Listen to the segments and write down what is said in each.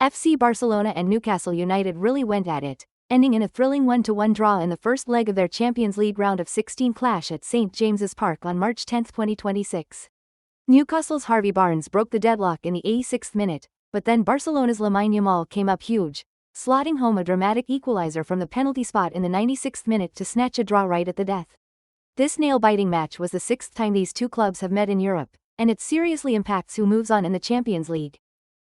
FC Barcelona and Newcastle United really went at it, ending in a thrilling 1-1 draw in the first leg of their Champions League round of 16 clash at St James's Park on March 10, 2026. Newcastle's Harvey Barnes broke the deadlock in the 86th minute, but then Barcelona's Lamine Yamal came up huge, slotting home a dramatic equalizer from the penalty spot in the 96th minute to snatch a draw right at the death. This nail-biting match was the sixth time these two clubs have met in Europe, and it seriously impacts who moves on in the Champions League.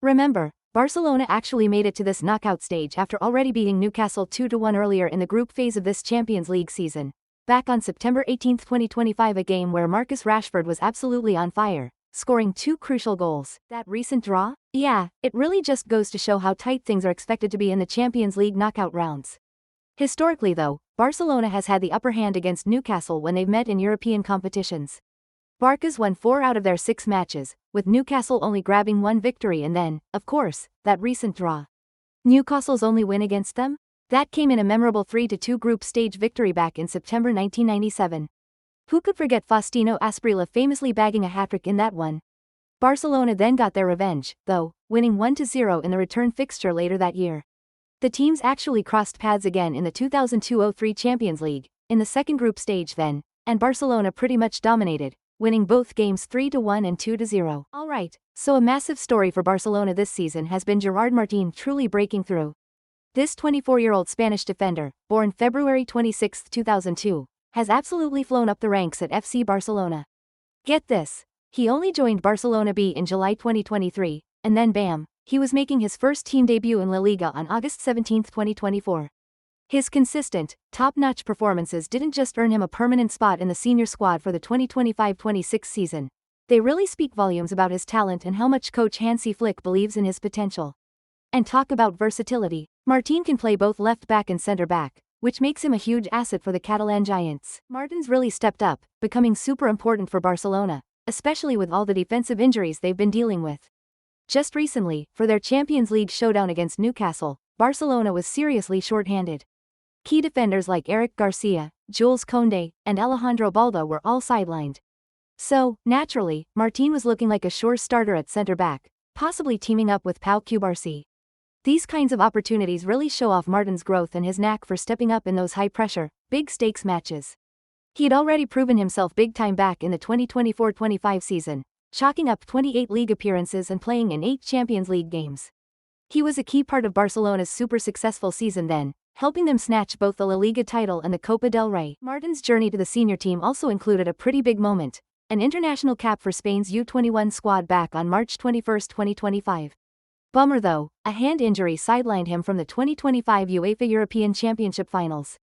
Remember, Barcelona actually made it to this knockout stage after already beating Newcastle 2-1 earlier in the group phase of this Champions League season, back on September 18, 2025, a game where Marcus Rashford was absolutely on fire, scoring two crucial goals. That recent draw? Yeah, it really just goes to show how tight things are expected to be in the Champions League knockout rounds. Historically though, Barcelona has had the upper hand against Newcastle when they've met in European competitions. Barca's won 4 out of their 6 matches, with Newcastle only grabbing 1 victory, and then, of course, that recent draw. Newcastle's only win against them? That came in a memorable 3-2 group stage victory back in September 1997. Who could forget Faustino Asprilla famously bagging a hat-trick in that one? Barcelona then got their revenge, though, winning 1-0 in the return fixture later that year. The teams actually crossed paths again in the 2002-03 Champions League, in the second group stage then, and Barcelona pretty much dominated, winning both games 3-1 and 2-0. Alright, so a massive story for Barcelona this season has been Gerard Martín truly breaking through. This 24-year-old Spanish defender, born February 26, 2002, has absolutely flown up the ranks at FC Barcelona. Get this, he only joined Barcelona B in July 2023, and then bam, he was making his first team debut in La Liga on August 17, 2024. His consistent, top-notch performances didn't just earn him a permanent spot in the senior squad for the 2025-26 season. They really speak volumes about his talent and how much coach Hansi Flick believes in his potential. And talk about versatility, Martín can play both left back and center back, which makes him a huge asset for the Catalan Giants. Martín's really stepped up, becoming super important for Barcelona, especially with all the defensive injuries they've been dealing with. Just recently, for their Champions League showdown against Newcastle, Barcelona was seriously short-handed. Key defenders like Eric Garcia, Jules Koundé, and Alejandro Balda were all sidelined. So, naturally, Martín was looking like a sure starter at center-back, possibly teaming up with Pau Cubarsí. These kinds of opportunities really show off Martín's growth and his knack for stepping up in those high-pressure, big-stakes matches. He had already proven himself big-time back in the 2024-25 season, chalking up 28 league appearances and playing in 8 Champions League games. He was a key part of Barcelona's super successful season then, helping them snatch both the La Liga title and the Copa del Rey. Martín's journey to the senior team also included a pretty big moment, an international cap for Spain's U21 squad back on March 21, 2025. Bummer though, a hand injury sidelined him from the 2025 UEFA European Championship finals.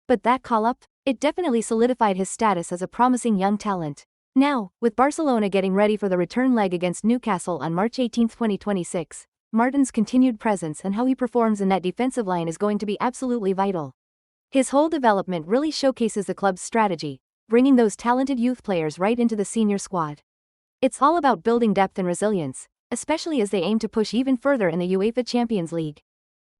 But that call-up, it definitely solidified his status as a promising young talent. Now, with Barcelona getting ready for the return leg against Newcastle on March 18, 2026, Martín's continued presence and how he performs in that defensive line is going to be absolutely vital. His whole development really showcases the club's strategy, bringing those talented youth players right into the senior squad. It's all about building depth and resilience, especially as they aim to push even further in the UEFA Champions League.